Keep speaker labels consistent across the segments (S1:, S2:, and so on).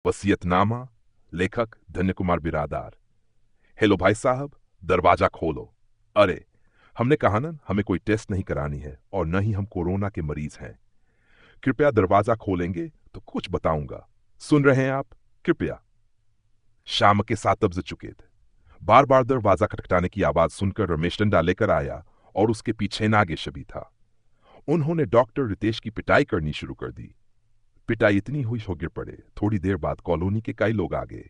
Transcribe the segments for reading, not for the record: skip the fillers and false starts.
S1: वसीयतनामा, लेखक धन्य कुमार बिरादार। हेलो भाई साहब, दरवाजा खोलो। अरे, हमने कहा ना, हमें कोई टेस्ट नहीं करानी है और न ही हम कोरोना के मरीज हैं। कृपया दरवाजा खोलेंगे तो कुछ बताऊंगा। सुन रहे हैं आप? कृपया। शाम के 7 बज चुके थे। बार बार दरवाजा खटखटाने की आवाज सुनकर रमेश डंडा लेकर आया और उसके पीछे नागेश भी था। उन्होंने डॉक्टर रितेश की पिटाई करनी शुरू कर दी। पिटाई इतनी हुई हो गिर पड़े। थोड़ी देर बाद कॉलोनी के कई लोग आ गए।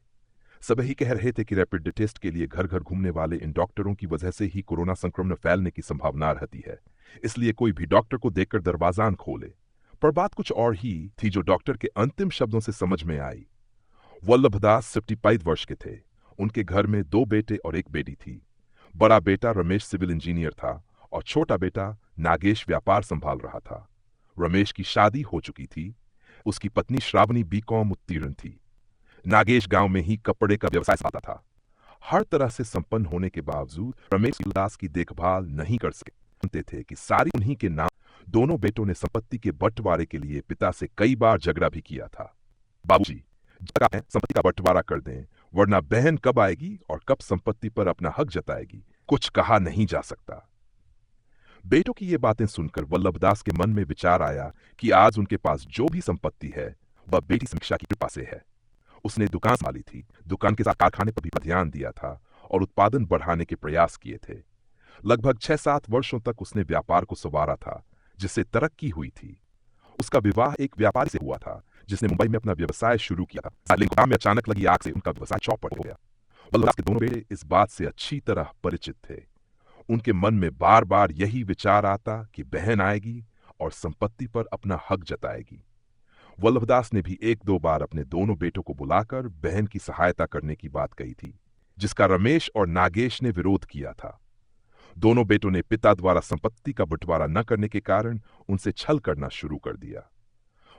S1: सब ही कह रहे थे कि रैपिड टेस्ट के लिए घर घर घूमने वाले इन डॉक्टरों की वजह से ही कोरोना संक्रमण फैलने की संभावना रहती है, इसलिए कोई भी डॉक्टर को देखकर दरवाजा न खोले। पर बात कुछ और ही थी जो डॉक्टर के अंतिम शब्दों से समझ में आई। वल्लभदास 55 वर्ष के थे। उनके घर में 2 बेटे और 1 बेटी थी। बड़ा बेटा रमेश सिविल इंजीनियर था और छोटा बेटा नागेश व्यापार संभाल रहा था। रमेश की शादी हो चुकी थी। उसकी पत्नी श्रावणी बीकॉम उत्तीर्ण थी। नागेश गांव में ही कपड़े का व्यवसाय संभालता था। हर तरह से संपन्न होने के बावजूद रमेश दास की देखभाल नहीं कर सके। जानते थे कि सारी उन्हीं के नाम। दोनों बेटों ने संपत्ति के बंटवारे के लिए पिता से कई बार झगड़ा भी किया था। बाबूजी, जगह है, संपत्ति का बंटवारा कर दें, वरना बहन कब आएगी और कब संपत्ति पर अपना हक जताएगी, कुछ कहा नहीं जा सकता। बेटों की ये बातें सुनकर वल्लभदास के मन में विचार आया कि आज उनके पास जो भी संपत्ति है वह बेटी समीक्षा की कृपा से है। उसने दुकान संभाली थी, दुकान के साथ कारखाने पर भी ध्यान दिया था और उत्पादन बढ़ाने के प्रयास किए थे। लगभग 6-7 वर्षों तक उसने व्यापार को संवारा था, जिससे तरक्की हुई थी। उसका विवाह एक व्यापारी से हुआ था जिसने मुंबई में अपना व्यवसाय शुरू किया था, लेकिन गोदाम में अचानक लगी आग से उनका व्यवसाय चौपट हो गया। वल्लभदास के दोनों बेटे इस बात से अच्छी तरह परिचित थे। उनके मन में बार बार यही विचार आता कि बहन आएगी और संपत्ति पर अपना हक जताएगी। वल्लभदास ने भी 1-2 बार अपने दोनों बेटों को बुलाकर बहन की सहायता करने की बात कही थी, जिसका रमेश और नागेश ने विरोध किया था। दोनों बेटों ने पिता द्वारा संपत्ति का बंटवारा न करने के कारण उनसे छल करना शुरू कर दिया।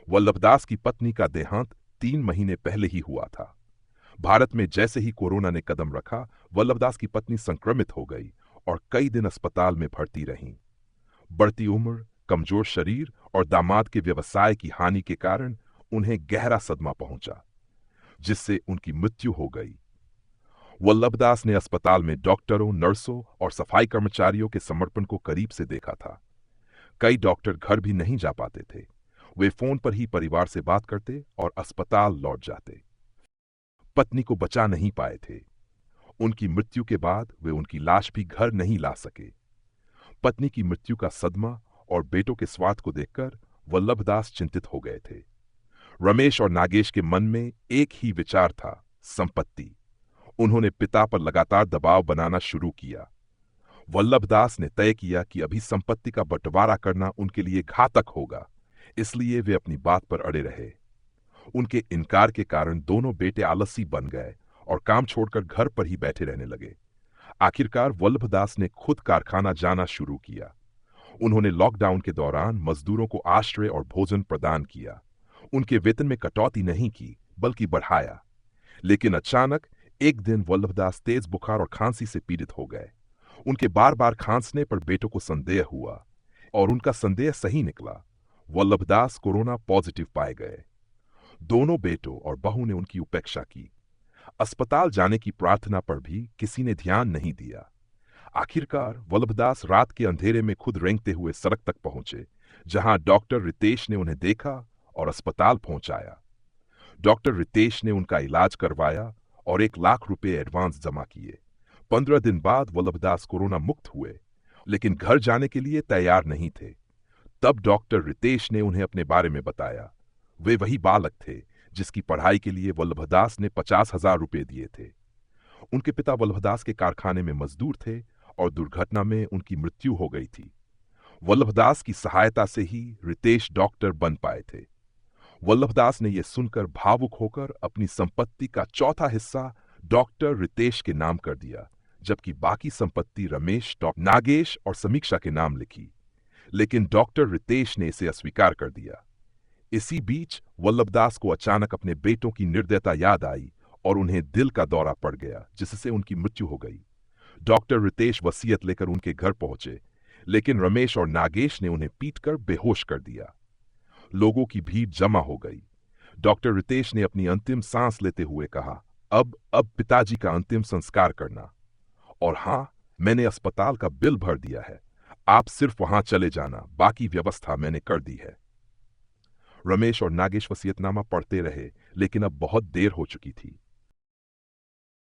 S1: वल्लभदास की पत्नी का देहांत 3 महीने पहले ही हुआ था। भारत में जैसे ही कोरोना ने कदम रखा, वल्लभदास की पत्नी संक्रमित हो गई और कई दिन अस्पताल में भर्ती रहीं। बढ़ती उम्र, कमजोर शरीर और दामाद के व्यवसाय की हानि के कारण उन्हें गहरा सदमा पहुंचा, जिससे उनकी मृत्यु हो गई। वल्लभदास ने अस्पताल में डॉक्टरों, नर्सों और सफाई कर्मचारियों के समर्पण को करीब से देखा था। कई डॉक्टर घर भी नहीं जा पाते थे। वे फोन पर ही परिवार से बात करते और अस्पताल लौट जाते। पत्नी को बचा नहीं पाए थे। उनकी मृत्यु के बाद वे उनकी लाश भी घर नहीं ला सके। पत्नी की मृत्यु का सदमा और बेटों के स्वार्थ को देखकर वल्लभदास चिंतित हो गए थे। रमेश और नागेश के मन में एक ही विचार था, संपत्ति। उन्होंने पिता पर लगातार दबाव बनाना शुरू किया। वल्लभदास ने तय किया कि अभी संपत्ति का बंटवारा करना उनके लिए घातक होगा, इसलिए वे अपनी बात पर अड़े रहे। उनके इनकार के कारण दोनों बेटे आलसी बन गए और काम छोड़कर घर पर ही बैठे रहने लगे। आखिरकार वल्लभदास ने खुद कारखाना जाना शुरू किया। उन्होंने लॉकडाउन के दौरान मजदूरों को आश्रय और भोजन प्रदान किया। उनके वेतन में कटौती नहीं की, बल्कि बढ़ाया। लेकिन अचानक एक दिन वल्लभदास तेज बुखार और खांसी से पीड़ित हो गए। उनके बार बार खांसने पर बेटों को संदेह हुआ और उनका संदेह सही निकला। वल्लभदास कोरोना पॉजिटिव पाए गए। दोनों बेटों और बहू ने उनकी उपेक्षा की। अस्पताल जाने की प्रार्थना पर भी किसी ने ध्यान नहीं दिया। आखिरकार वल्लभदास रात के अंधेरे में खुद रेंगते हुए सड़क तक पहुंचे, जहां डॉक्टर रितेश ने उन्हें देखा और अस्पताल पहुंचाया। डॉक्टर रितेश ने उनका इलाज करवाया और 1 लाख रुपए एडवांस जमा किए। 15 दिन बाद वल्लभदास कोरोना मुक्त हुए, लेकिन घर जाने के लिए तैयार नहीं थे। तब डॉक्टर रितेश ने उन्हें अपने बारे में बताया। वे वही बालक थे जिसकी पढ़ाई के लिए वल्लभदास ने 50,000 रुपए दिए थे। उनके पिता वल्लभदास के कारखाने में मजदूर थे और दुर्घटना में उनकी मृत्यु हो गई थी। वल्लभदास की सहायता से ही रितेश डॉक्टर बन पाए थे। वल्लभदास ने यह सुनकर भावुक होकर अपनी संपत्ति का चौथा हिस्सा डॉक्टर रितेश के नाम कर दिया, जबकि बाकी संपत्ति रमेश, नागेश और समीक्षा के नाम लिखी। लेकिन डॉक्टर रितेश ने इसे अस्वीकार कर दिया। इसी बीच वल्लभदास को अचानक अपने बेटों की निर्दयता याद आई और उन्हें दिल का दौरा पड़ गया, जिससे उनकी मृत्यु हो गई। डॉक्टर रितेश वसीयत लेकर उनके घर पहुंचे, लेकिन रमेश और नागेश ने उन्हें पीटकर बेहोश कर दिया। लोगों की भीड़ जमा हो गई। डॉक्टर रितेश ने अपनी अंतिम सांस लेते हुए कहा, अब पिताजी का अंतिम संस्कार करना। और हां, मैंने अस्पताल का बिल भर दिया है। आप सिर्फ वहां चले जाना, बाकी व्यवस्था मैंने कर दी है। रमेश और नागेश वसीयतनामा पढ़ते रहे, लेकिन अब बहुत देर हो चुकी थी।